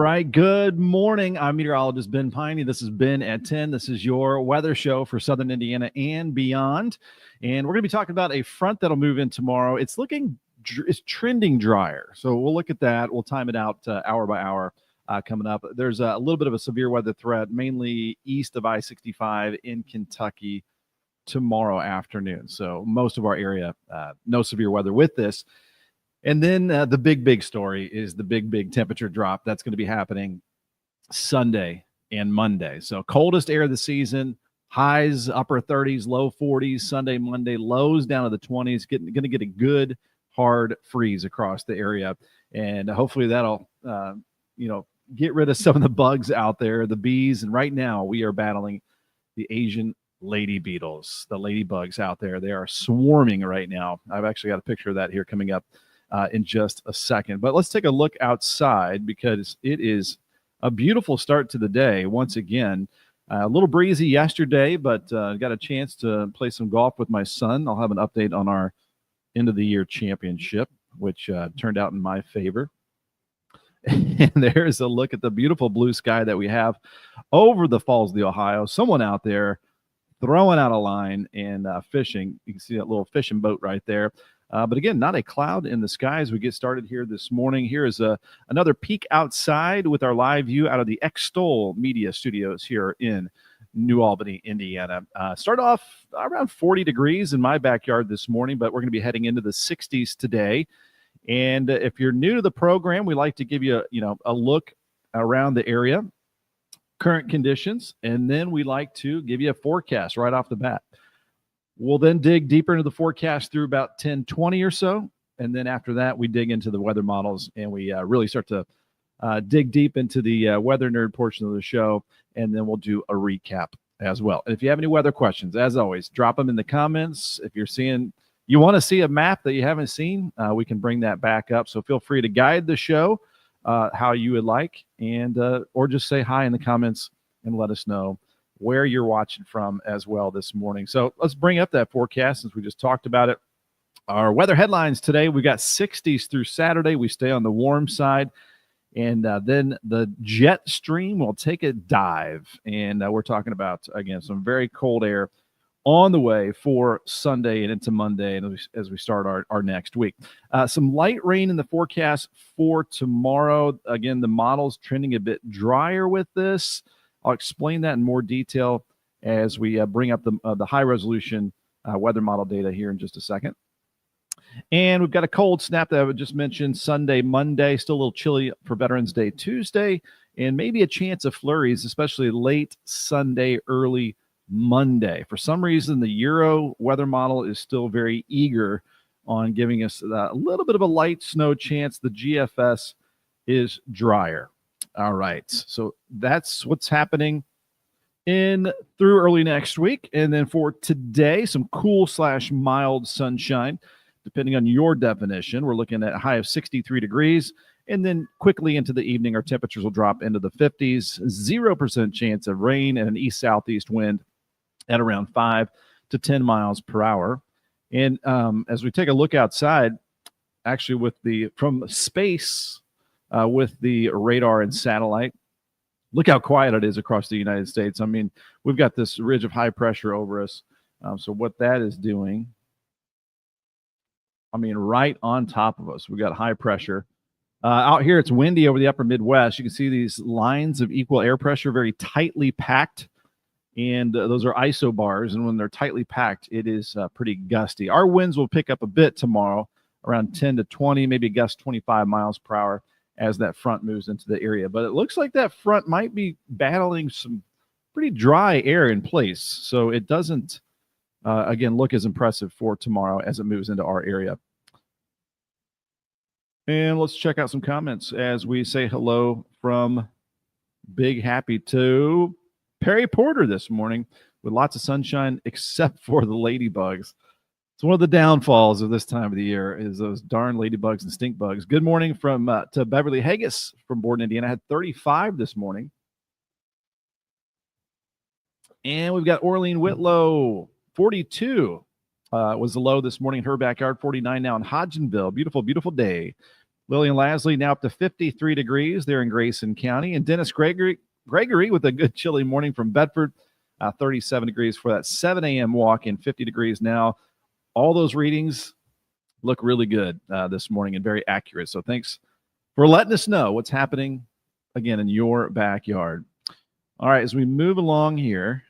right. Good morning. I'm meteorologist Ben Peine. This is Ben at 10. This is your weather show for Southern Indiana and beyond. And we're going to be talking about a front that'll move in tomorrow. It's trending drier. So we'll look at that. We'll time it out hour by hour coming up. There's a little bit of a severe weather threat, mainly east of I-65 in Kentucky tomorrow afternoon. So most of our area, no severe weather with this. And then the big story is the big temperature drop that's going to be happening Sunday and Monday. So coldest air of the season, highs upper 30s, low 40s, Sunday, Monday, lows down to the 20s, going to get a good hard freeze across the area. And hopefully that'll, get rid of some of the bugs out there, the bees. And right now we are battling the Asian lady beetles, the ladybugs out there. They are swarming right now. I've actually got a picture of that here coming up in just a second. But let's take a look outside because it is a beautiful start to the day. Once again, a little breezy yesterday, but got a chance to play some golf with my son. I'll have an update on our end of the year championship, which turned out in my favor. And there's a look at the beautiful blue sky that we have over the Falls of the Ohio. Someone out there throwing out a line and fishing. You can see that little fishing boat right there. But again, not a cloud in the sky as we get started here this morning. Here is another peek outside with our live view out of the Extol media studios here in New Albany, Indiana. Start off around 40 degrees in my backyard this morning, but we're going to be heading into the 60s today. And if you're new to the program, we like to give you a look around the area, current conditions, and then we like to give you a forecast right off the bat. We'll then dig deeper into the forecast through about 10:20 or so. And then after that, we dig into the weather models and we really start to dig deep into the weather nerd portion of the show. And then we'll do a recap as well. And if you have any weather questions, as always, drop them in the comments. If you want to see a map that you haven't seen, we can bring that back up. So feel free to guide the show how you would like, and or just say hi in the comments and let us know where you're watching from as well this morning. So let's bring up that forecast since we just talked about it. Our weather headlines today, we got 60s through Saturday. We stay on the warm side. And then the jet stream will take a dive. And we're talking about, again, some very cold air on the way for Sunday and into Monday and as we start our next week. Some light rain in the forecast for tomorrow. Again, the model's trending a bit drier with this. I'll explain that in more detail as we bring up the high-resolution weather model data here in just a second. And we've got a cold snap that I just mentioned Sunday, Monday, still a little chilly for Veterans Day Tuesday, and maybe a chance of flurries, especially late Sunday, early Monday. For some reason, the Euro weather model is still very eager on giving us a little bit of a light snow chance. The GFS is drier. All right, so that's what's happening in through early next week. And then for today, some cool/mild sunshine, depending on your definition. We're looking at a high of 63 degrees. And then quickly into the evening, our temperatures will drop into the 50s, 0% chance of rain and an east-southeast wind at around 5 to 10 miles per hour. And as we take a look outside, actually from space, with the radar and satellite, look how quiet it is across the United States. I mean, we've got this ridge of high pressure over us. So what that is doing, right on top of us, we've got high pressure. Out here, it's windy over the upper Midwest. You can see these lines of equal air pressure, very tightly packed. And those are isobars. And when they're tightly packed, it is pretty gusty. Our winds will pick up a bit tomorrow, around 10 to 20, maybe a gust 25 miles per hour as that front moves into the area. But it looks like that front might be battling some pretty dry air in place. So it doesn't, again, look as impressive for tomorrow as it moves into our area. And let's check out some comments as we say hello from Big Happy to Perry Porter this morning with lots of sunshine except for the ladybugs. It's one of the downfalls of this time of the year is those darn ladybugs and stink bugs. Good morning to Beverly Haggis from Borden, Indiana. I had 35 this morning. And we've got Orlean Whitlow, 42 was the low this morning in her backyard, 49 now in Hodgenville. Beautiful, beautiful day Lillian Lasley now up to 53 degrees there in Grayson County. And Dennis Gregory with a good chilly morning from Bedford, 37 degrees for that 7 a.m. walk and 50 degrees now. All those readings look really good this morning and very accurate. So thanks for letting us know what's happening, again, in your backyard. All right, as we move along here,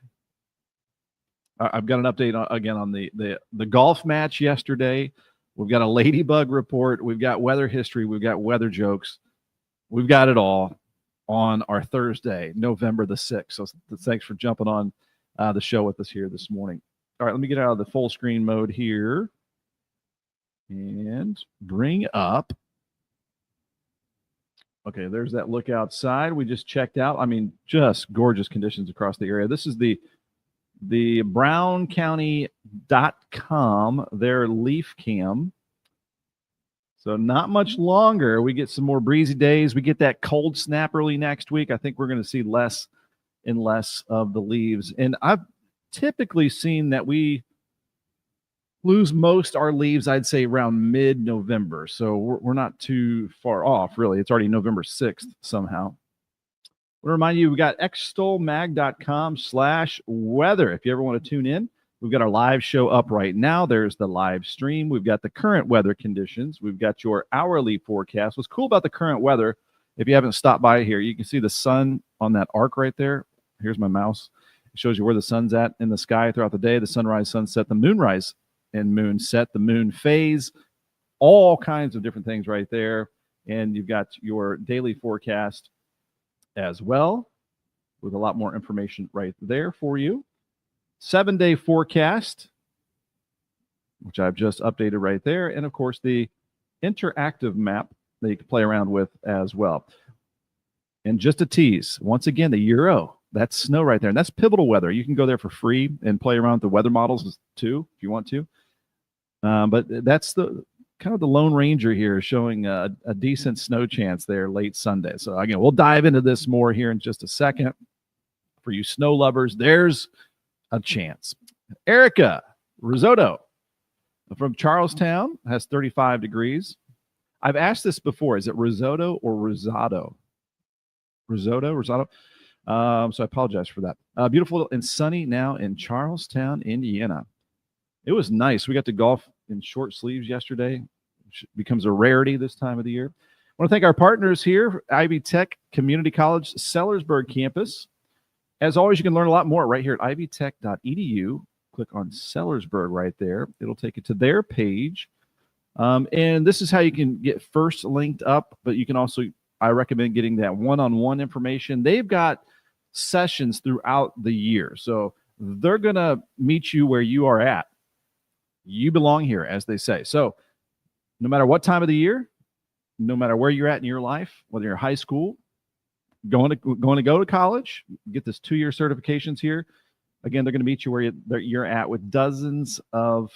I've got an update on the golf match yesterday. We've got a ladybug report. We've got weather history. We've got weather jokes. We've got it all on our Thursday, November the 6th. So thanks for jumping on the show with us here this morning. All right, let me get out of the full screen mode here and bring up. Okay, there's that look outside. We just checked out. I mean, just gorgeous conditions across the area. This is the browncounty.com, their leaf cam. So not much longer. We get some more breezy days. We get that cold snap early next week. I think we're going to see less and less of the leaves. And I've typically seen that we lose most our leaves, I'd say, around mid-November. So we're not too far off, really. It's already November 6th somehow. I want to remind you, we got extolmag.com/weather. If you ever want to tune in, we've got our live show up right now. There's the live stream. We've got the current weather conditions. We've got your hourly forecast. What's cool about the current weather, if you haven't stopped by here, you can see the sun on that arc right there. Here's my mouse. It shows you where the sun's at in the sky throughout the day, the sunrise, sunset, the moonrise and moonset, the moon phase, all kinds of different things right there. And you've got your daily forecast as well with a lot more information right there for you. 7-day forecast, which I've just updated right there. And of course, the interactive map that you can play around with as well. And just a tease, once again, the Euro, that's snow right there. And that's pivotal weather. You can go there for free and play around with the weather models too, if you want to. But that's the kind of the Lone Ranger here, showing a decent snow chance there late Sunday. So again, we'll dive into this more here in just a second. For you snow lovers, there's a chance. Erica Risotto from Charlestown has 35 degrees. I've asked this before. Is it risotto or risotto? Risotto. So I apologize for that. Beautiful and sunny now in Charlestown, Indiana. It was nice. We got to golf in short sleeves yesterday, which becomes a rarity this time of the year. I want to thank our partners here, Ivy Tech Community College, Sellersburg campus. As always, you can learn a lot more right here at ivytech.edu. Click on Sellersburg right there. It'll take you to their page. And this is how you can get first linked up, but you can also, I recommend getting that one-on-one information. They've got sessions throughout the year. So they're going to meet you where you are at. You belong here, as they say. So no matter what time of the year, no matter where you're at in your life, whether you're high school, going to go to college, get this 2-year certifications here. Again, they're going to meet you where you're at with dozens of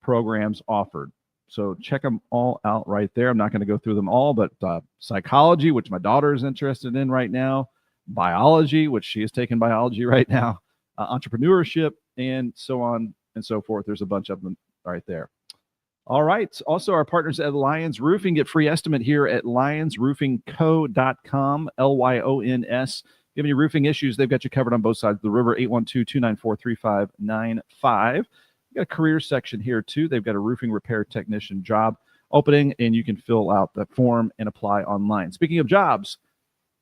programs offered. So check them all out right there. I'm not going to go through them all, but psychology, which my daughter is interested in right now, biology, which she is taking biology right now, entrepreneurship, and so on and so forth. There's a bunch of them right there. All right. Also, our partners at Lyons Roofing, get free estimate here at lyonsroofingco.com, Lyons. If you have any roofing issues, they've got you covered on both sides of the river, 812-294-3595. We've got a career section here, too. They've got a roofing repair technician job opening, and you can fill out the form and apply online. Speaking of jobs,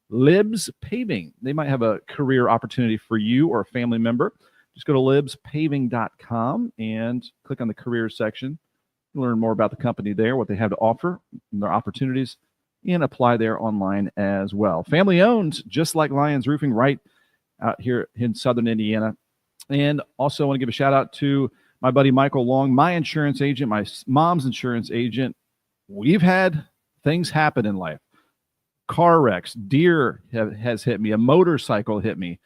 Libs Paving. They might have a career opportunity for you or a family member. Just go to libspaving.com and click on the career section. Learn more about the company there, what they have to offer, and their opportunities, and apply there online as well. Family owned, just like Lyons Roofing, right out here in southern Indiana. And also want to give a shout out to my buddy Michael Long, my insurance agent, my mom's insurance agent. We've had things happen in life. Car wrecks, deer has hit me, a motorcycle hit me.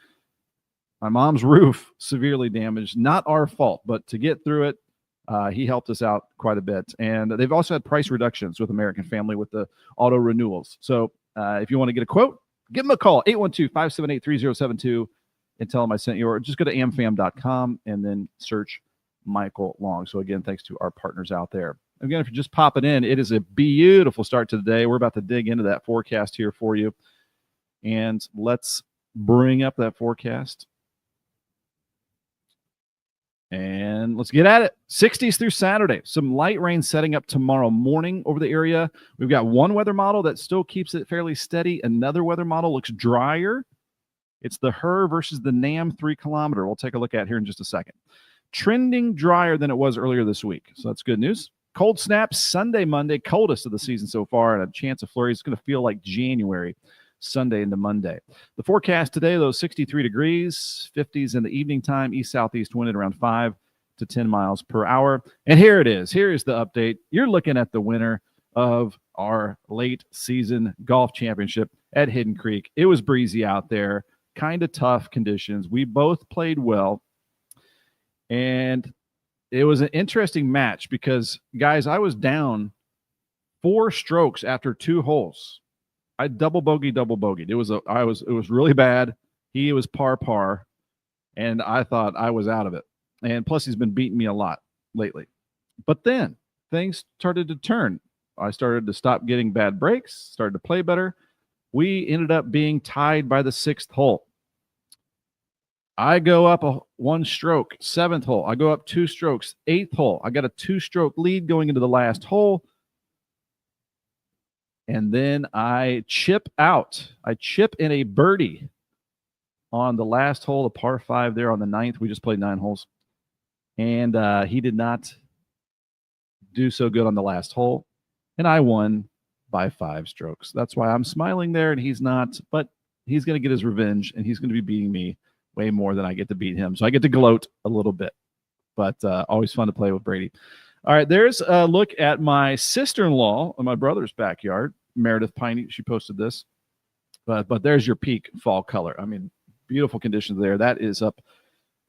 My mom's roof severely damaged. Not our fault, but to get through it, he helped us out quite a bit. And they've also had price reductions with American Family with the auto renewals. So if you want to get a quote, give them a call, 812-578-3072, and tell them I sent you. Or just go to amfam.com and then search Michael Long. So again, thanks to our partners out there. Again, if you're just popping in, it is a beautiful start to the day. We're about to dig into that forecast here for you. And let's bring up that forecast. And let's get at it. 60s through Saturday. Some light rain setting up tomorrow morning over the area. We've got one weather model that still keeps it fairly steady. Another weather model looks drier. It's the HER versus the NAM 3 kilometer. We'll take a look at here in just a second. Trending drier than it was earlier this week. So that's good news. Cold snap Sunday, Monday, coldest of the season so far, and a chance of flurries. It's going to feel like January, Sunday into Monday. The forecast today, though, 63 degrees, 50s in the evening time, east-southeast wind at around 5 to 10 miles per hour. And here it is. Here is the update. You're looking at the winner of our late season golf championship at Hidden Creek. It was breezy out there, kind of tough conditions. We both played well. And it was an interesting match because, guys, I was down 4 strokes after 2 holes. I double bogeyed. It was really bad. He was par, and I thought I was out of it. And plus, he's been beating me a lot lately. But then things started to turn. I started to stop getting bad breaks, started to play better. We ended up being tied by the 6th hole. I go up 1 stroke, 7th hole. I go up 2 strokes, 8th hole. I got a 2-stroke lead going into the last hole. And then I chip out. I chip in a birdie on the last hole, the par 5 there on the 9th. We just played 9 holes. And he did not do so good on the last hole. And I won by 5 strokes. That's why I'm smiling there, and he's not. But he's going to get his revenge, and he's going to be beating me way more than I get to beat him. So I get to gloat a little bit. But always fun to play with Brady. All right, there's a look at my sister-in-law in my brother's backyard, Meredith Peine. She posted this. But there's your peak fall color. I mean, beautiful conditions there. That is up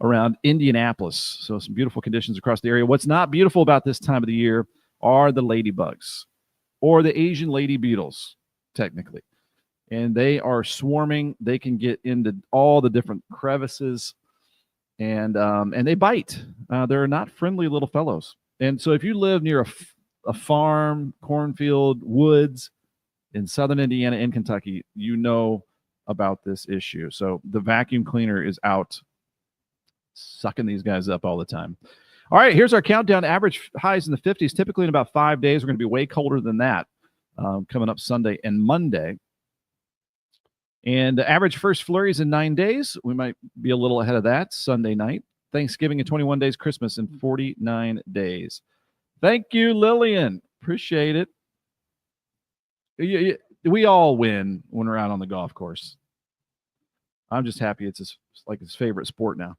around Indianapolis. So some beautiful conditions across the area. What's not beautiful about this time of the year are the ladybugs or the Asian lady beetles, technically. And they are swarming. They can get into all the different crevices, and they bite. They're not friendly little fellows. And so if you live near a farm, cornfield, woods in southern Indiana and Kentucky, you know about this issue. So the vacuum cleaner is out sucking these guys up all the time. All right, here's our countdown. Average highs in the 50s. Typically in about 5 days, we're going to be way colder than that coming up Sunday and Monday. And the average first flurries in 9 days. We might be a little ahead of that Sunday night. Thanksgiving in 21 days, Christmas in 49 days. Thank you, Lillian. Appreciate it. We all win when we're out on the golf course. I'm just happy it's like his favorite sport now.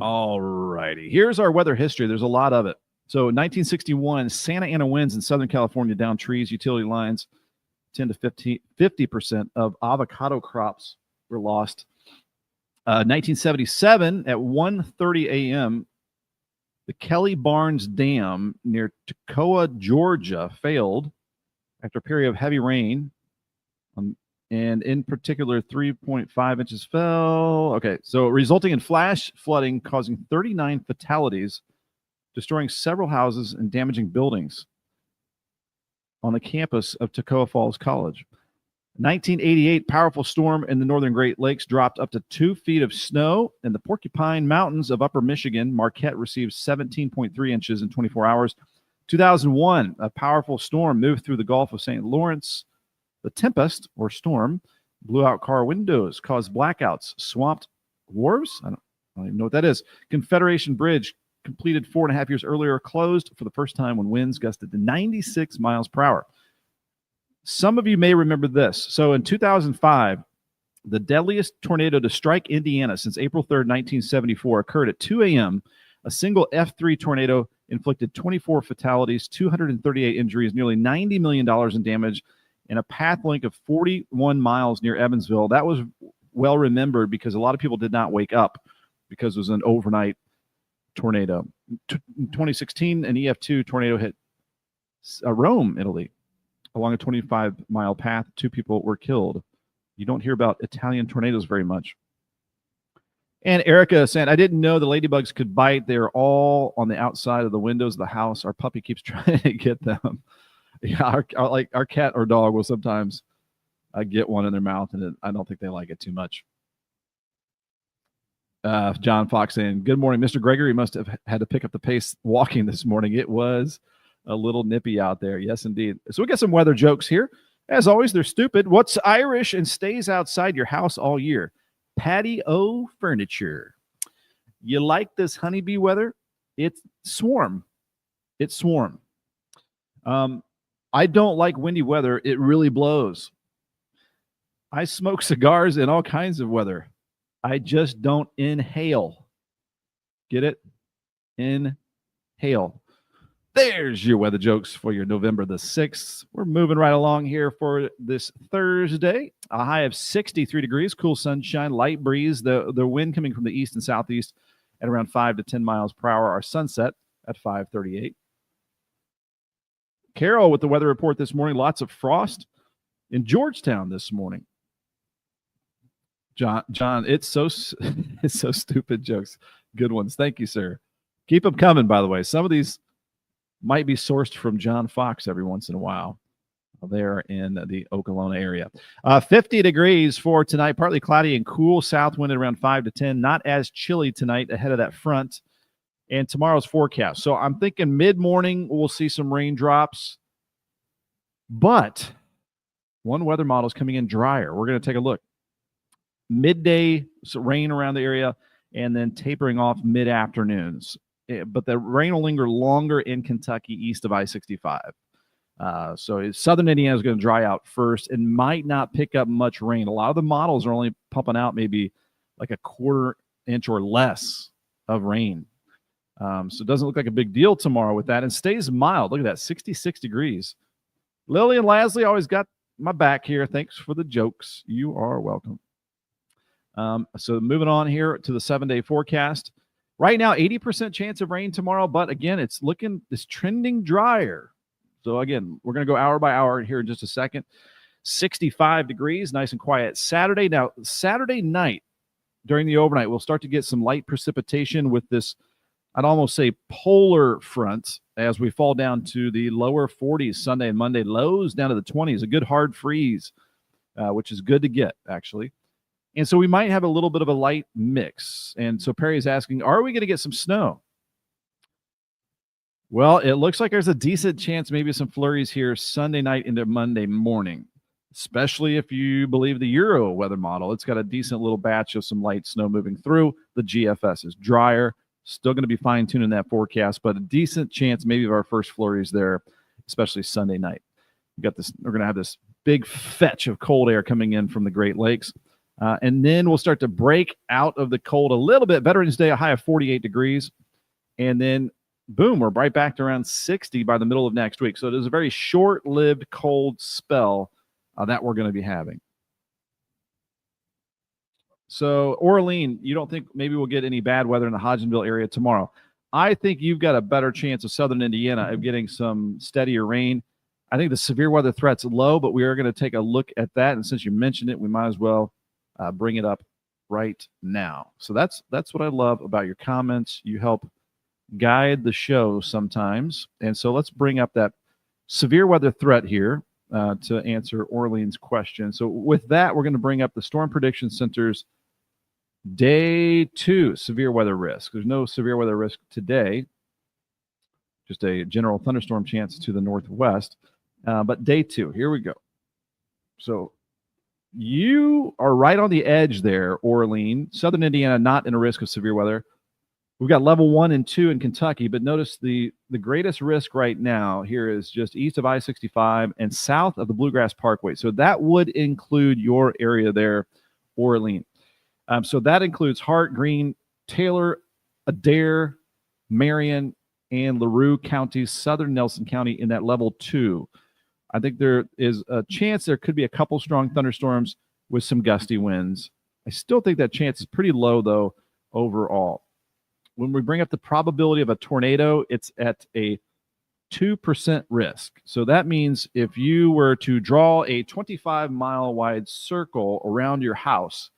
All righty. Here's our weather history. There's a lot of it. So 1961, Santa Ana winds in Southern California down trees, utility lines. 10 to 50% of avocado crops were lost. 1977, at 1:30 a.m., the Kelly Barnes Dam near Toccoa, Georgia, failed after a period of heavy rain. And in particular, 3.5 inches fell. Okay, so resulting in flash flooding, causing 39 fatalities, destroying several houses and damaging buildings on the campus of Toccoa Falls College. 1988, powerful storm in the northern Great Lakes dropped up to 2 feet of snow. In the Porcupine Mountains of upper Michigan, Marquette received 17.3 inches in 24 hours. 2001, a powerful storm moved through the Gulf of St. Lawrence. The tempest, or storm, blew out car windows, caused blackouts, swamped wharves. I don't even know what that is. Confederation Bridge, completed 4.5 years earlier, closed for the first time when winds gusted to 96 miles per hour. Some of you may remember this. So in 2005, the deadliest tornado to strike Indiana since April 3rd, 1974 occurred at 2 a.m. A single F3 tornado inflicted 24 fatalities, 238 injuries, nearly $90 million in damage, and a path length of 41 miles near Evansville. That was well remembered because a lot of people did not wake up because it was an overnight tornado. In 2016, an EF2 tornado hit Rome, Italy, along a 25-mile path. 2 people were killed. You don't hear about Italian tornadoes very much. And Erica saying, I didn't know the ladybugs could bite. They're all on the outside of the windows of the house. Our puppy keeps trying to get them. Yeah, our cat or dog will sometimes get one in their mouth, and I don't think they like it too much. John Fox saying, good morning, Mr. Gregory must have had to pick up the pace walking this morning. It was a little nippy out there. Yes, indeed. So we got some weather jokes here. As always, they're stupid. What's Irish and stays outside your house all year? Patio furniture. You like this honeybee weather? It's swarm. It's swarm. I don't like windy weather. It really blows. I smoke cigars in all kinds of weather. I just don't inhale. Get it? Inhale. There's your weather jokes for your November the 6th. We're moving right along here for this Thursday. A high of 63 degrees, cool sunshine, light breeze. The wind coming from the east and southeast at around 5 to 10 miles per hour. Our sunset at 5:38. Carol with the weather report this morning. Lots of frost in Georgetown this morning. John, it's so stupid jokes. Good ones. Thank you, sir. Keep them coming, by the way. Some of these might be sourced from John Fox every once in a while there in the Okolona area. 50 degrees for tonight, partly cloudy and cool, south wind at around 5 to 10. Not as chilly tonight ahead of that front. And tomorrow's forecast. So I'm thinking mid-morning we'll see some raindrops. But one weather model is coming in drier. We're going to take a look. Midday rain around the area and then tapering off mid-afternoons. But the rain will linger longer in Kentucky east of I-65. So southern Indiana is going to dry out first and might not pick up much rain. A lot of the models are only pumping out maybe like a quarter inch or less of rain. So it doesn't look like a big deal tomorrow with that, and stays mild. Look at that, 66 degrees. Lily and Lasley always got my back here. Thanks for the jokes. You are welcome. So moving on here to the 7-day forecast. Right now, 80% chance of rain tomorrow, but again, it's trending drier. So again, we're going to go hour by hour here in just a second. 65 degrees, nice and quiet. Saturday. Now, Saturday night during the overnight, we'll start to get some light precipitation with this, I'd almost say, polar front as we fall down to the lower 40s Sunday and Monday, lows down to the 20s, a good hard freeze, which is good to get, actually. And so we might have a little bit of a light mix. And so Perry is asking, are we going to get some snow? Well, it looks like there's a decent chance maybe some flurries here Sunday night into Monday morning, especially if you believe the Euro weather model. It's got a decent little batch of some light snow moving through. The GFS is drier. Still going to be fine-tuning that forecast, but a decent chance maybe of our first flurries there, especially Sunday night. We're going to have this big fetch of cold air coming in from the Great Lakes. And then we'll start to break out of the cold a little bit. Veterans Day, a high of 48 degrees. And then, boom, we're right back to around 60 by the middle of next week. So it is a very short-lived cold spell that we're going to be having. So, Orlean, you don't think maybe we'll get any bad weather in the Hodgenville area tomorrow? I think you've got a better chance of southern Indiana of getting some steadier rain. I think the severe weather threat's low, but we are going to take a look at that. And since you mentioned it, we might as well bring it up right now. So that's what I love about your comments. You help guide the show sometimes. And so let's bring up that severe weather threat here to answer Orlean's question. So with that, we're going to bring up the Storm Prediction Center's Day 2 severe weather risk. There's no severe weather risk today, just a general thunderstorm chance to the northwest. But Day 2, here we go. So you are right on the edge there, Orlean. Southern Indiana not in a risk of severe weather. We've got level 1 and 2 in Kentucky, but notice the greatest risk right now here is just east of I-65 and south of the Bluegrass Parkway. So that would include your area there, Orlean. So that includes Hart, Greene, Taylor, Adair, Marion, and LaRue counties, southern Nelson County in that level 2. I think there is a chance there could be a couple strong thunderstorms with some gusty winds. I still think that chance is pretty low, though, overall. When we bring up the probability of a tornado, it's at a 2% risk. So that means if you were to draw a 25-mile wide circle around your house,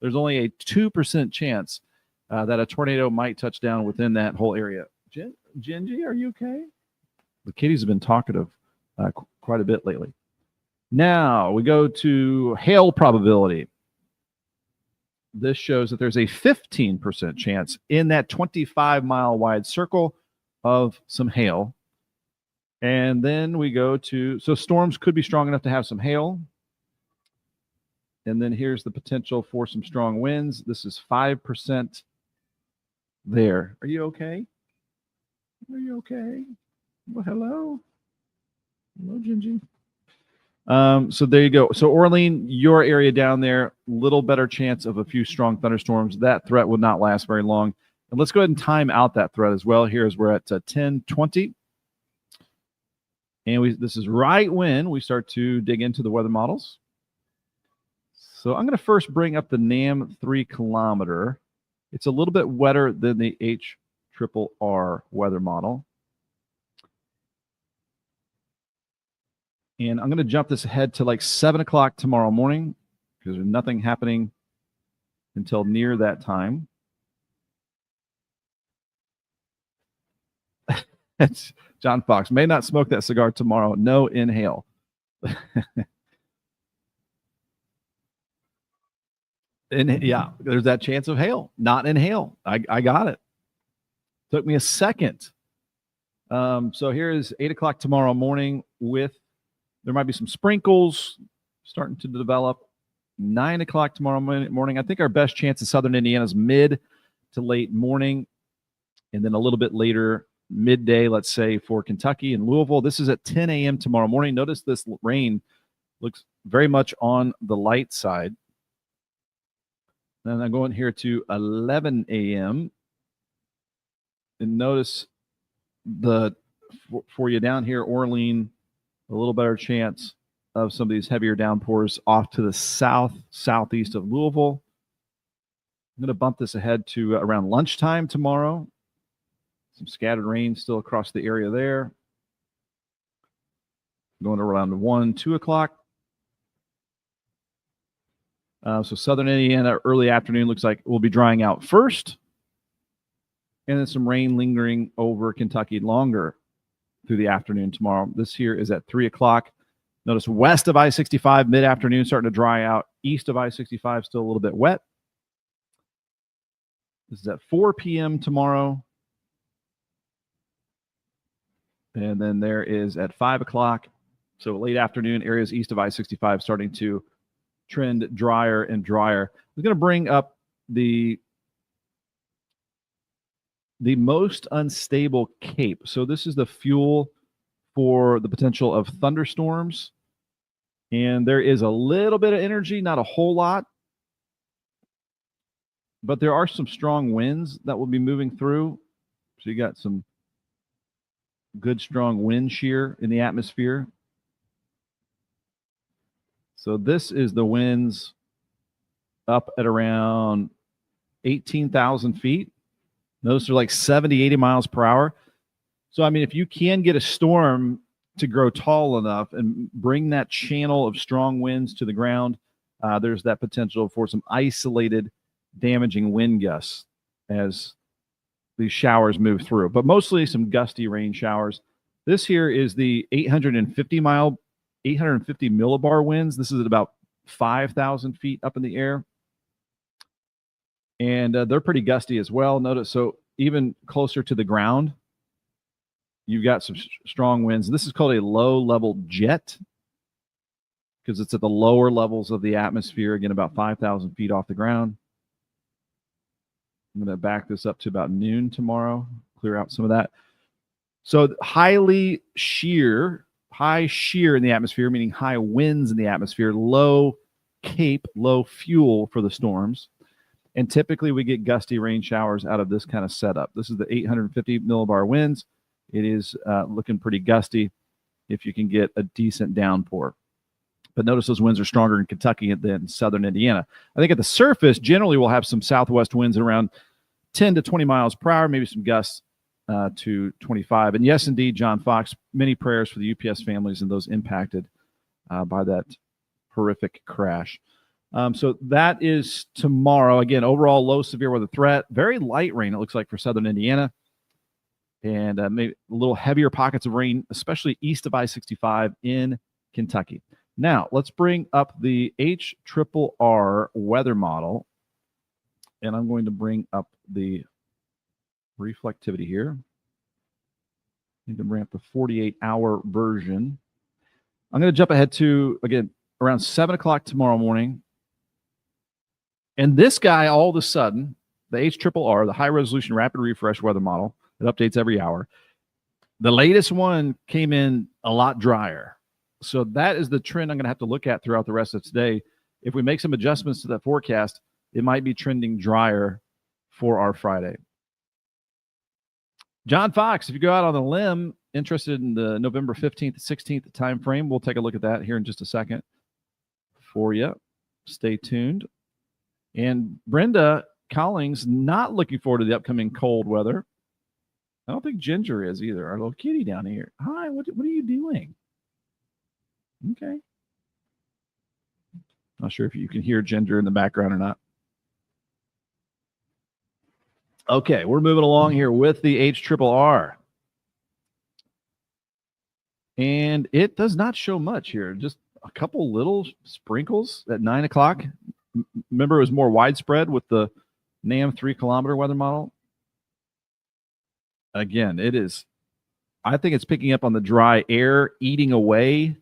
there's only a 2% chance that a tornado might touch down within that whole area. Gingy, are you okay? The kitties have been talkative quite a bit lately. Now we go to hail probability. This shows that there's a 15% chance in that 25-mile wide circle of some hail. And then we go to, so storms could be strong enough to have some hail. And then here's the potential for some strong winds. This is 5% there. Are you okay? Are you okay? Well, hello. Hello, Gingy. So there you go. So Orlean, your area down there, little better chance of a few strong thunderstorms. That threat would not last very long. And let's go ahead and time out that threat as well. Here as we're at 10:20. And this is right when we start to dig into the weather models. So I'm going to first bring up the NAM 3 kilometer. It's a little bit wetter than the HRRR weather model. And I'm going to jump this ahead to like 7 o'clock tomorrow morning because there's nothing happening until near that time. That's John Fox. May not smoke that cigar tomorrow. No inhale. And yeah, there's that chance of hail. Not inhale. I got it. Took me a second. So here is 8 o'clock tomorrow morning with, there might be some sprinkles starting to develop. 9 o'clock tomorrow morning. I think our best chance in southern Indiana is mid to late morning. And then a little bit later, midday, let's say, for Kentucky and Louisville. This is at 10 a.m. tomorrow morning. Notice this rain looks very much on the light side. Then I'm going here to 11 a.m. And notice for you down here, Orlean, a little better chance of some of these heavier downpours off to the southeast of Louisville. I'm going to bump this ahead to around lunchtime tomorrow. Some scattered rain still across the area there. Going around 1, 2 o'clock. So southern Indiana, early afternoon looks like we'll be drying out first. And then some rain lingering over Kentucky longer through the afternoon tomorrow. This here is at 3 o'clock. Notice west of I-65, mid-afternoon, starting to dry out. East of I-65, still a little bit wet. This is at 4 p.m. tomorrow. And then there is at 5 o'clock. So late afternoon, areas east of I-65 starting to trend drier and drier. I'm going to bring up the most unstable cape. So this is the fuel for the potential of thunderstorms. And there is a little bit of energy, not a whole lot. But there are some strong winds that will be moving through. So you got some good strong wind shear in the atmosphere. So this is the winds up at around 18,000 feet. Those are like 70, 80 miles per hour. So, I mean, if you can get a storm to grow tall enough and bring that channel of strong winds to the ground, there's that potential for some isolated damaging wind gusts as these showers move through, but mostly some gusty rain showers. This here is the 850 millibar winds. This is at about 5,000 feet up in the air. And they're pretty gusty as well. Notice, so even closer to the ground, you've got some strong winds. This is called a low-level jet because it's at the lower levels of the atmosphere, again, about 5,000 feet off the ground. I'm going to back this up to about noon tomorrow, clear out some of that. So high shear in the atmosphere, meaning high winds in the atmosphere, low cape, low fuel for the storms. And typically we get gusty rain showers out of this kind of setup. This is the 850 millibar winds. It is looking pretty gusty if you can get a decent downpour. But notice those winds are stronger in Kentucky than southern Indiana. I think at the surface, generally we'll have some southwest winds at around 10 to 20 miles per hour, maybe some gusts to 25. And yes, indeed, John Fox, many prayers for the UPS families and those impacted by that horrific crash. So that is tomorrow. Again, overall low severe weather threat. Very light rain, it looks like, for southern Indiana. And maybe a little heavier pockets of rain, especially east of I-65 in Kentucky. Now, let's bring up the HRRR weather model. And I'm going to bring up the reflectivity here. I need to bring up the 48-hour version. I'm going to jump ahead to, again, around 7 o'clock tomorrow morning. And this guy, all of a sudden, the HRRR, the high-resolution rapid refresh weather model, it updates every hour. The latest one came in a lot drier. So that is the trend I'm going to have to look at throughout the rest of today. If we make some adjustments to that forecast, it might be trending drier for our Friday. John Fox, if you go out on a limb, interested in the November 15th, 16th time frame, we'll take a look at that here in just a second for you. Stay tuned. And Brenda Collings, not looking forward to the upcoming cold weather. I don't think Ginger is either. Our little kitty down here. Hi, what are you doing? Okay. Not sure if you can hear Ginger in the background or not. Okay, we're moving along here with the HRRR. And it does not show much here. Just a couple little sprinkles at 9 o'clock. Remember, it was more widespread with the NAM 3-kilometer weather model. Again, it is, I think it's picking up on the dry air, eating away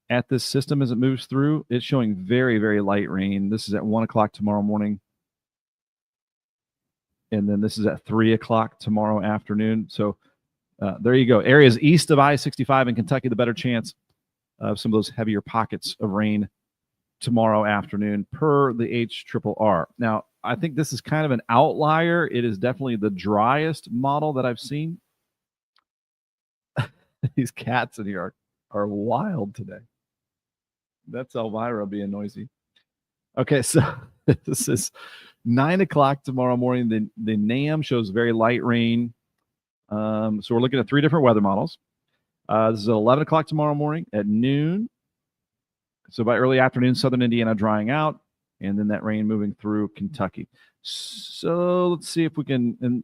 at this system as it moves through. It's showing very, very light rain. This is at 1 o'clock tomorrow morning. And then this is at 3 o'clock tomorrow afternoon. So there you go. Areas east of I-65 in Kentucky, the better chance of some of those heavier pockets of rain tomorrow afternoon per the HRRR. Now, I think this is kind of an outlier. It is definitely the driest model that I've seen. These cats in here are wild today. That's Elvira being noisy. Okay, so this is 9 o'clock tomorrow morning. The NAM shows very light rain. So we're looking at 3 different weather models. This is at 11 o'clock tomorrow morning, at noon. So by early afternoon, southern Indiana drying out, and then that rain moving through Kentucky. So let's see if we can. And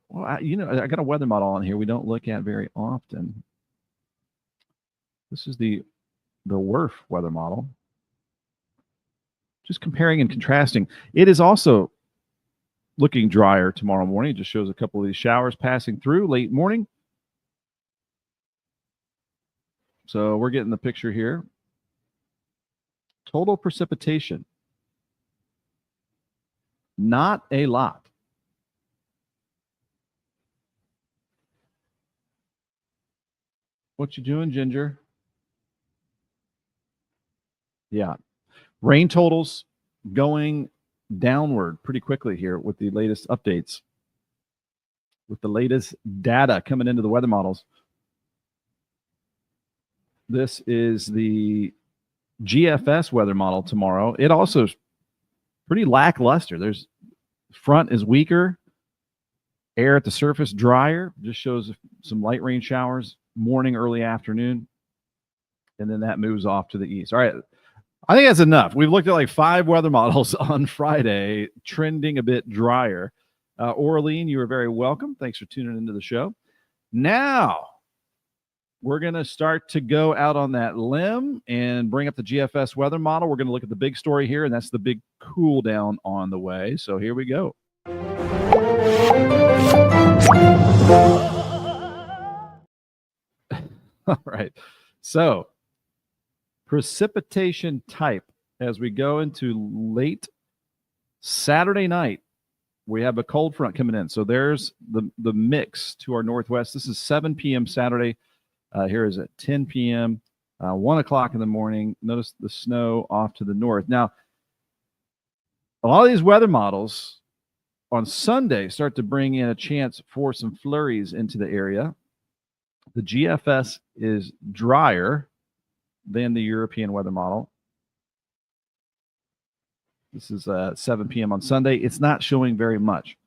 well, I got a weather model on here we don't look at very often. This is the WRF weather model. Just comparing and contrasting. It is also looking drier tomorrow morning. It just shows a couple of these showers passing through late morning. So we're getting the picture here. Total precipitation. Not a lot. What you doing, Ginger? Yeah. Rain totals going downward pretty quickly here with the latest updates, with the latest data coming into the weather models. This is the GFS weather model tomorrow. It also is pretty lackluster. There's front is weaker, air at the surface drier, just shows some light rain showers morning, early afternoon, and then that moves off to the east. All right, I think that's enough. We've looked at like 5 weather models on Friday, trending a bit drier. Orlean, you are very welcome. Thanks for tuning into the show. Now, we're going to start to go out on that limb and bring up the GFS weather model. We're going to look at the big story here, and that's the big cool down on the way. So here we go. All right. So precipitation type as we go into late Saturday night, we have a cold front coming in. So there's the mix to our northwest. This is 7 p.m. Saturday. Here is at 10 p.m., 1 o'clock in the morning. Notice the snow off to the north. Now, a lot of these weather models on Sunday start to bring in a chance for some flurries into the area. The GFS is drier than the European weather model. This is 7 p.m. on Sunday. It's not showing very much.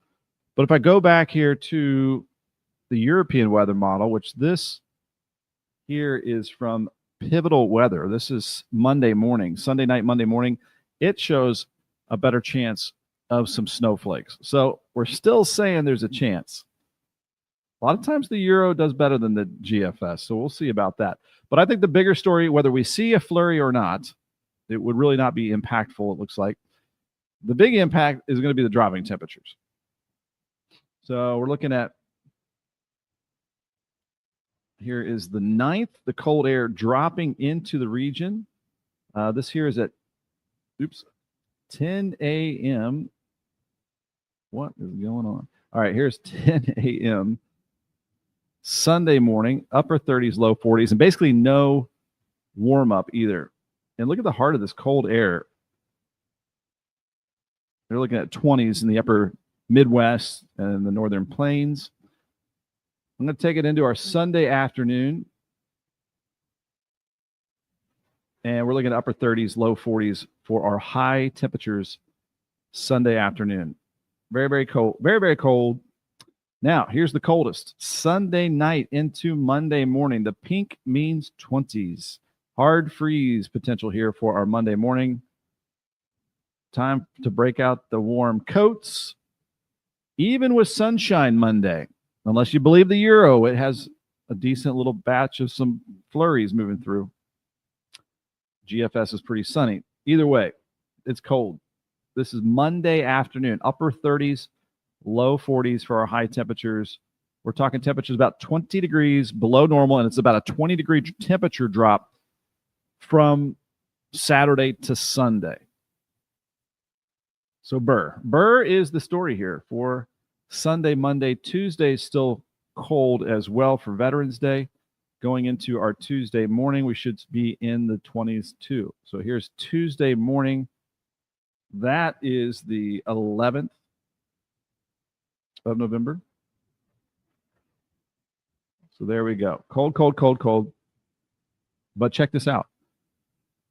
But if I go back here to the European weather model, which this here is from pivotal weather. This is Monday morning, Sunday night, Monday morning. It shows a better chance of some snowflakes. So we're still saying there's a chance. A lot of times the Euro does better than the GFS, so we'll see about that. But I think the bigger story, whether we see a flurry or not, it would really not be impactful, it looks like. The big impact is going to be the driving temperatures. So we're looking at, here is the 9th, the cold air dropping into the region. This here is at, 10 a.m. What is going on? All right, here's 10 a.m. Sunday morning, upper 30s, low 40s, and basically no warm up either. And look at the heart of this cold air. They're looking at 20s in the upper Midwest and the northern plains. I'm going to take it into our Sunday afternoon. And we're looking at upper 30s, low 40s for our high temperatures Sunday afternoon. Very, very cold. Very, very cold. Now, here's the coldest. Sunday night into Monday morning. The pink means 20s. Hard freeze potential here for our Monday morning. Time to break out the warm coats. Even with sunshine Monday. Unless you believe the Euro, it has a decent little batch of some flurries moving through. GFS is pretty sunny. Either way, it's cold. This is Monday afternoon, upper 30s, low 40s for our high temperatures. We're talking temperatures about 20 degrees below normal, and it's about a 20-degree temperature drop from Saturday to Sunday. So Burr is the story here for Sunday, Monday. Tuesday is still cold as well for Veterans Day. Going into our Tuesday morning, we should be in the 20s too. So here's Tuesday morning. That is the 11th of November. So there we go. Cold, cold, cold, cold. But check this out.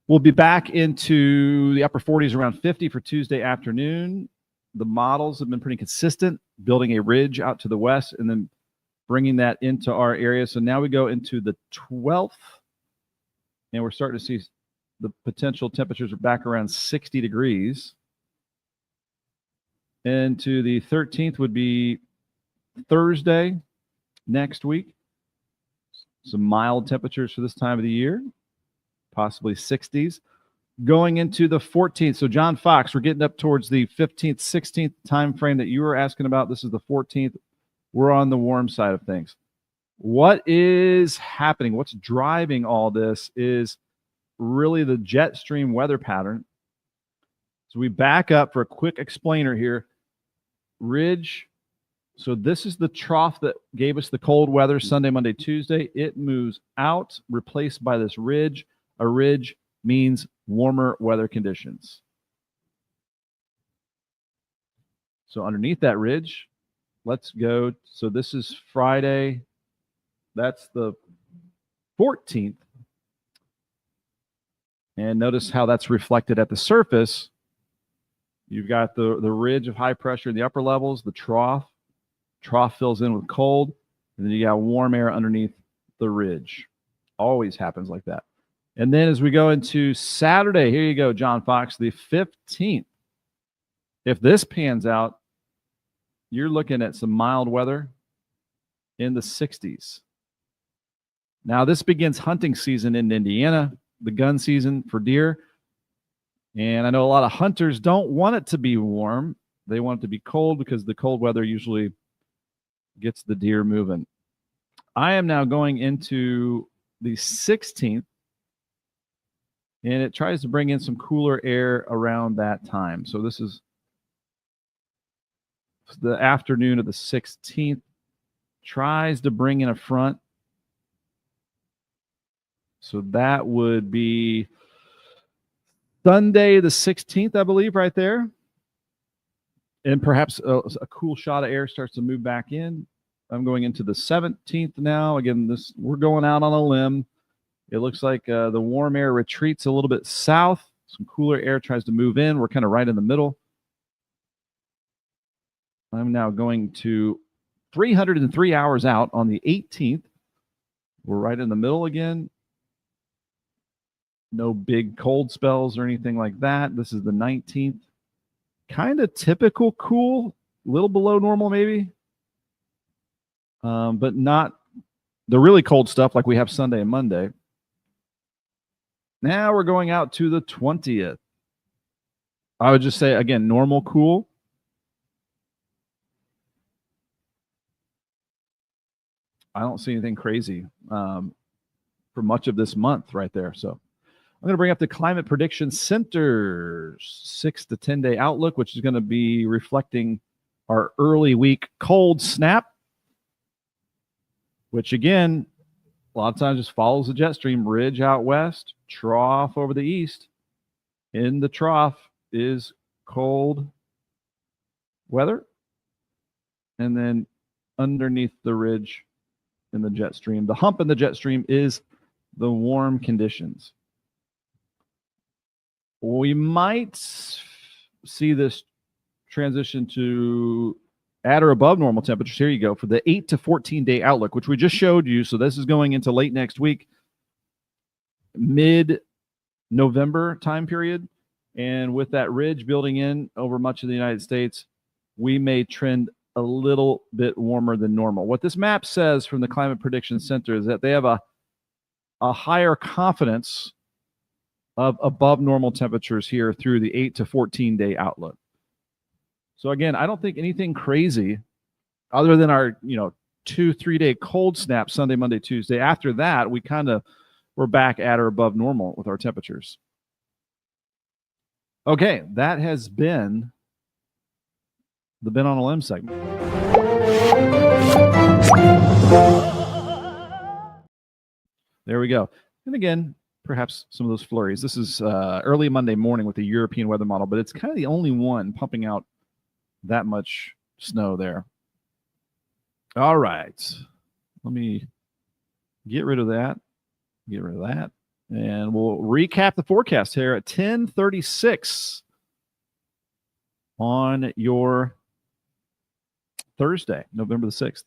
We'll be back into the upper 40s, around 50 for Tuesday afternoon. The models have been pretty consistent, building a ridge out to the west and then bringing that into our area. So now we go into the 12th, and we're starting to see the potential temperatures are back around 60 degrees. And to the 13th would be Thursday next week. Some mild temperatures for this time of the year, possibly 60s. Going into the 14th. So John Fox, we're getting up towards the 15th, 16th time frame that you were asking about. This is the 14th. We're on the warm side of things. What is happening? What's driving all this is really the jet stream weather pattern. So we back up for a quick explainer here. Ridge. So this is the trough that gave us the cold weather Sunday, Monday, Tuesday. It moves out, replaced by this ridge. A ridge means warmer weather conditions. So underneath that ridge, let's go. So this is Friday. That's the 14th. And notice how that's reflected at the surface. You've got the ridge of high pressure in the upper levels, the trough. Trough fills in with cold, and then you got warm air underneath the ridge. Always happens like that. And then as we go into Saturday, here you go, John Fox, the 15th. If this pans out, you're looking at some mild weather in the 60s. Now, this begins hunting season in Indiana, the gun season for deer. And I know a lot of hunters don't want it to be warm. They want it to be cold because the cold weather usually gets the deer moving. I am now going into the 16th, and it tries to bring in some cooler air around that time. So this is the afternoon of the 16th. Tries to bring in a front. So that would be Sunday the 16th, I believe, right there. And perhaps a cool shot of air starts to move back in. I'm going into the 17th now. Again, we're going out on a limb. It looks like the warm air retreats a little bit south. Some cooler air tries to move in. We're kind of right in the middle. I'm now going to 303 hours out on the 18th. We're right in the middle again. No big cold spells or anything like that. This is the 19th. Kind of typical cool, a little below normal maybe, but not the really cold stuff like we have Sunday and Monday. Now we're going out to the 20th. I would just say, again, normal cool. I don't see anything crazy for much of this month right there. So I'm going to bring up the Climate Prediction Center's 6 to 10 day outlook, which is going to be reflecting our early week cold snap, which again, a lot of times just follows the jet stream, ridge out west, trough over the east. In the trough is cold weather. And then underneath the ridge in the jet stream, the hump in the jet stream is the warm conditions. We might see this transition to at or above normal temperatures. Here you go for the 8 to 14 day outlook, which we just showed you. So this is going into late next week, mid-November time period. And with that ridge building in over much of the United States, we may trend a little bit warmer than normal. What this map says from the Climate Prediction Center is that they have a higher confidence of above normal temperatures here through the 8 to 14 day outlook. So again, I don't think anything crazy other than our, 2-3 day cold snap Sunday, Monday, Tuesday. After that, we're back at or above normal with our temperatures. Okay, that has been the Ben on a Limb segment. There we go. And again, perhaps some of those flurries. This is early Monday morning with the European weather model, but it's kind of the only one pumping out that much snow there. All right. Let me get rid of that. And we'll recap the forecast here at 10:36 on your Thursday, November the 6th.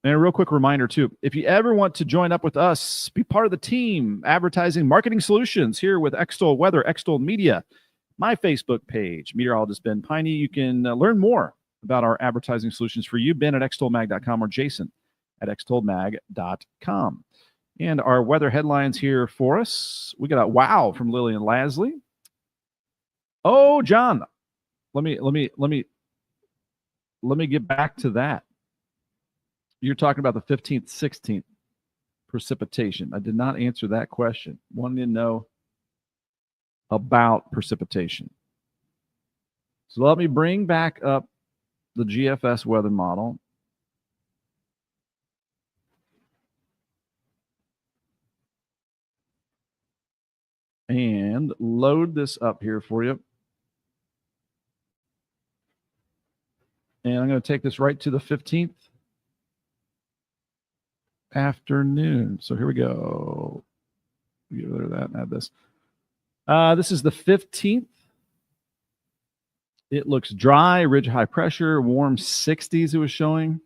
And a real quick reminder, too, if you ever want to join up with us, be part of the team, Advertising Marketing Solutions here with Extol Weather, Extol Media, my Facebook page, Meteorologist Ben Peine. You can learn more about our advertising solutions for you, Ben at extolmag.com or Jason at extolmag.com. And our weather headlines here for us. We got a wow from Lillian Lasley. Oh, John, let me get back to that. You're talking about the 15th, 16th precipitation. I did not answer that question. Wanted to know about precipitation. So let me bring back up the GFS weather model. And load this up here for you. And I'm going to take this right to the 15th afternoon. So here we go. Get rid of that and add this. This is the 15th. It looks dry, ridge high pressure, warm 60s it was showing.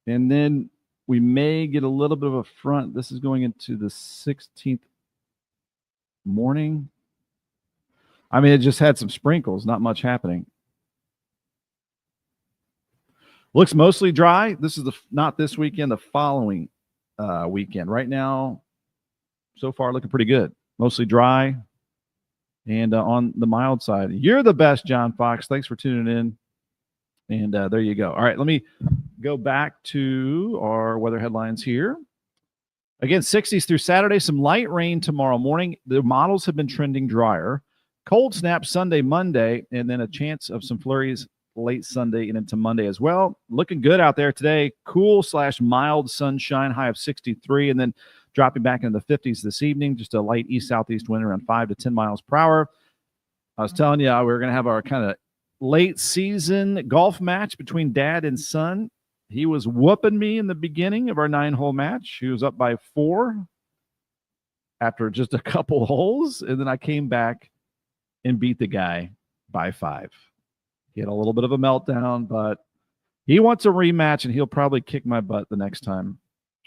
And then we may get a little bit of a front. This is going into the 16th morning. I mean, it just had some sprinkles, not much happening. Looks mostly dry. This is not this weekend, the following weekend. Right now, so far, looking pretty good. Mostly dry and on the mild side. You're the best, John Fox. Thanks for tuning in. And there you go. All right, let me go back to our weather headlines here. Again, 60s through Saturday, some light rain tomorrow morning. The models have been trending drier. Cold snap Sunday, Monday, and then a chance of some flurries late Sunday and into Monday as well. Looking good out there today. Cool/mild sunshine, high of 63, and then dropping back into the 50s this evening. Just a light east-southeast wind around 5 to 10 miles per hour. I was telling you we were going to have our kind of late season golf match between dad and son. He was whooping me in the beginning of our 9-hole match. He was up by 4 after just a couple holes, and then I came back and beat the guy by 5. He had a little bit of a meltdown, but he wants a rematch, and he'll probably kick my butt the next time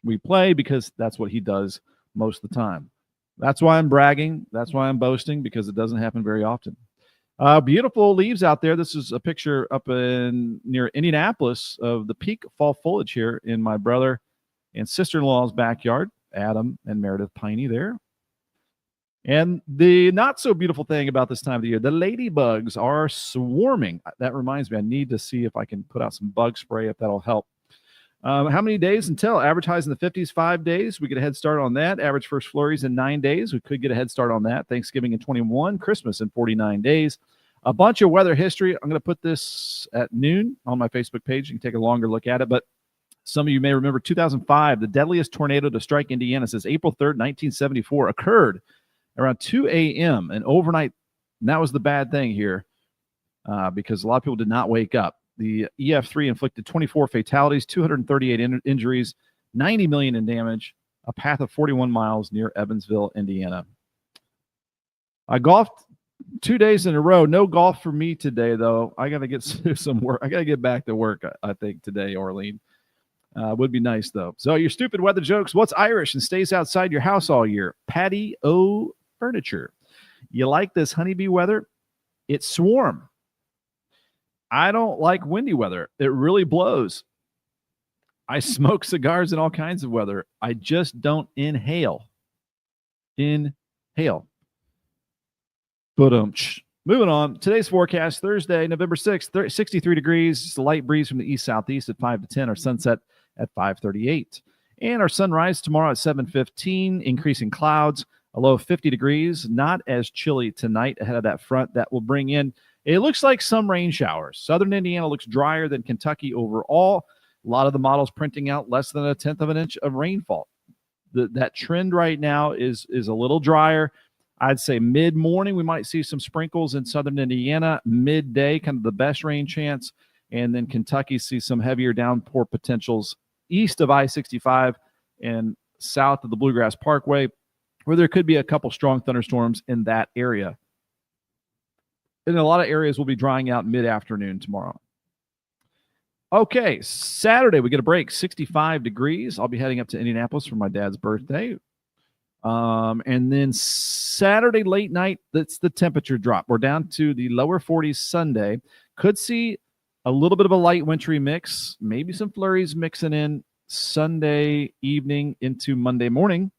we play because that's what he does most of the time. That's why I'm bragging. That's why I'm boasting, because it doesn't happen very often. Beautiful leaves out there. This is a picture up near Indianapolis of the peak fall foliage here in my brother and sister-in-law's backyard, Adam and Meredith Peine there. And the not so beautiful thing about this time of the year, the ladybugs are swarming. That reminds me, I need to see if I can put out some bug spray, if that'll help. How many days until? Advertised in the 50s, 5 days. We get a head start on that. Average first flurries in 9 days. We could get a head start on that. Thanksgiving in 21, Christmas in 49 days. A bunch of weather history. I'm going to put this at noon on my Facebook page. You can take a longer look at it. But some of you may remember 2005, the deadliest tornado to strike Indiana since April 3rd, 1974, occurred around 2 a.m. and overnight. And that was the bad thing here, because a lot of people did not wake up. The EF3 inflicted 24 fatalities, 238 injuries, 90 million in damage, a path of 41 miles near Evansville, Indiana. I golfed 2 days in a row. No golf for me today, though. I got to get some work. I got to get back to work, I think, today, Orlean. Would be nice, though. So your stupid weather jokes. What's Irish and stays outside your house all year? Patio furniture. You like this honeybee weather? It's swarm. I don't like windy weather. It really blows. I smoke cigars in all kinds of weather. I just don't inhale. Inhale. Moving on. Today's forecast, Thursday, November 6th, 63 degrees. It's a light breeze from the east-southeast at 5 to 10. Our sunset at 5:38. And our sunrise tomorrow at 7:15. Increasing clouds. A low of 50 degrees. Not as chilly tonight ahead of that front that will bring in, it looks like some rain showers. Southern Indiana looks drier than Kentucky overall. A lot of the models printing out less than 1/10 of an inch of rainfall. That trend right now is a little drier. I'd say mid-morning we might see some sprinkles in southern Indiana. Midday, kind of the best rain chance. And then Kentucky sees some heavier downpour potentials east of I-65 and south of the Bluegrass Parkway, where there could be a couple strong thunderstorms in that area. And a lot of areas will be drying out mid-afternoon tomorrow. Okay, Saturday, we get a break, 65 degrees. I'll be heading up to Indianapolis for my dad's birthday. And then Saturday late night, that's the temperature drop. We're down to the lower 40s Sunday. Could see a little bit of a light wintry mix, maybe some flurries mixing in Sunday evening into Monday morning.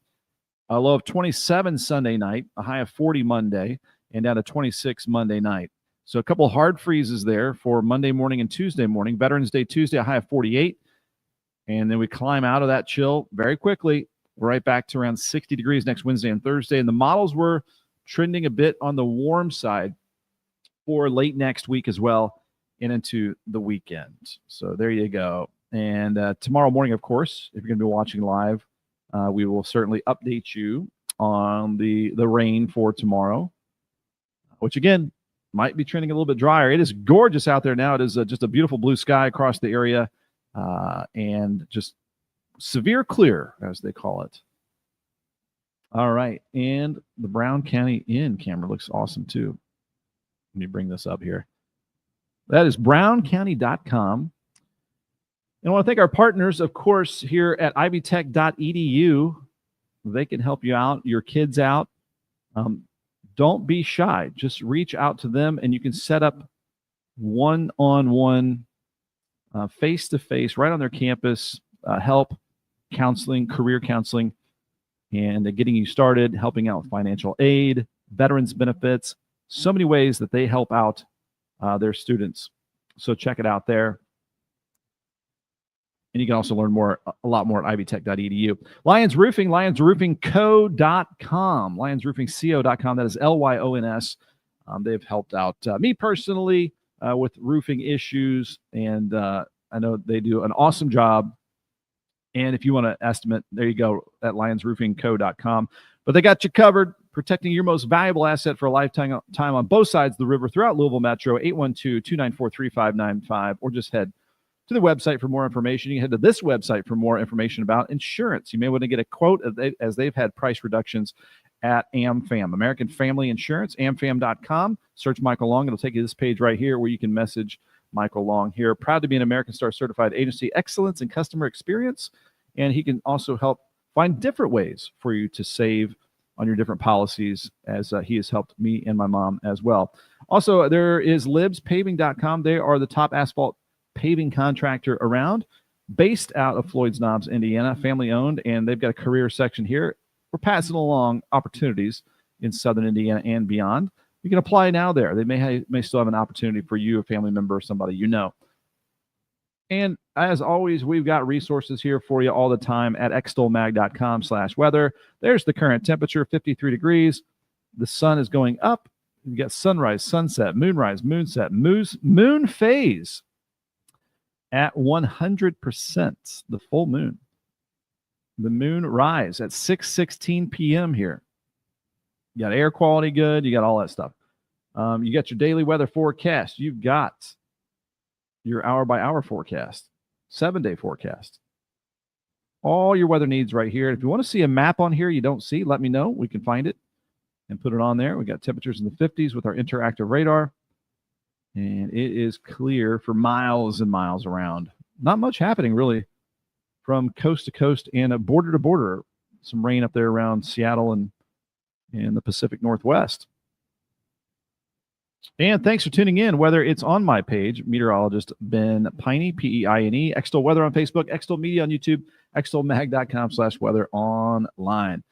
A low of 27 Sunday night, a high of 40 Monday, and down to 26 Monday night. So a couple hard freezes there for Monday morning and Tuesday morning. Veterans Day Tuesday, a high of 48. And then we climb out of that chill very quickly. We're right back to around 60 degrees next Wednesday and Thursday. And the models were trending a bit on the warm side for late next week as well and into the weekend. So there you go. And tomorrow morning, of course, if you're going to be watching live, we will certainly update you on the rain for tomorrow, which again might be trending a little bit drier. It is gorgeous out there now. It is just a beautiful blue sky across the area, and just severe clear, as they call it. All right, and the Brown County Inn camera looks awesome too. Let me bring this up here. That is browncounty.com. And I want to thank our partners, of course, here at ivytech.edu. They can help you out, your kids out. Don't be shy. Just reach out to them, and you can set up one-on-one, face-to-face, right on their campus, help, counseling, career counseling, and getting you started, helping out with financial aid, veterans benefits, so many ways that they help out their students. So check it out there. And you can also learn a lot more at ivytech.edu. Lions Roofing, lionsroofingco.com, lionsroofingco.com. That is Lyons. They've helped out me personally with roofing issues, and I know they do an awesome job. And if you want an estimate, there you go at lionsroofingco.com. But they got you covered, protecting your most valuable asset for a lifetime on both sides of the river throughout Louisville Metro, 812-294-3595, or just head to the website for more information. You can head to this website for more information about insurance. You may want to get a quote as they've had price reductions at AmFam, American Family Insurance, amfam.com. Search Michael Long. It'll take you to this page right here where you can message Michael Long here. Proud to be an American Star certified agency, excellence in customer experience. And he can also help find different ways for you to save on your different policies, as he has helped me and my mom as well. Also, there is libspaving.com. They are the top asphalt paving contractor around, based out of Floyd's Knobs, Indiana, family owned, and they've got a career section here. We're passing along opportunities in Southern Indiana and beyond. You can apply now there. They may still have an opportunity for you, a family member, or somebody you know. And as always, we've got resources here for you all the time at extolmag.com/weather. There's the current temperature, 53 degrees. The sun is going up. You got sunrise, sunset, moonrise, moonset, moon phase at 100%, the full moon. The moon rise at 6:16 p.m. here. You got air quality good. You got all that stuff. You got your daily weather forecast. You've got your hour-by-hour forecast, 7-day forecast. All your weather needs right here. If you want to see a map on here you don't see, let me know. We can find it and put it on there. We got temperatures in the 50s with our interactive radar. And it is clear for miles and miles around. Not much happening, really, from coast to coast and border to border. Some rain up there around Seattle and the Pacific Northwest. And thanks for tuning in, whether it's on my page, Meteorologist Ben Peine, P-E-I-N-E, Extol Weather on Facebook, Extol Media on YouTube, extolmag.com/weather online.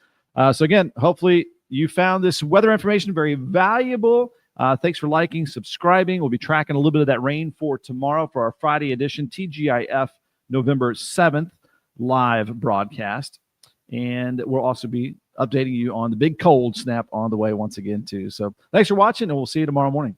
So again, hopefully you found this weather information very valuable. Thanks for liking, subscribing. We'll be tracking a little bit of that rain for tomorrow for our Friday edition, TGIF November 7th live broadcast. And we'll also be updating you on the big cold snap on the way once again, too. So thanks for watching, and we'll see you tomorrow morning.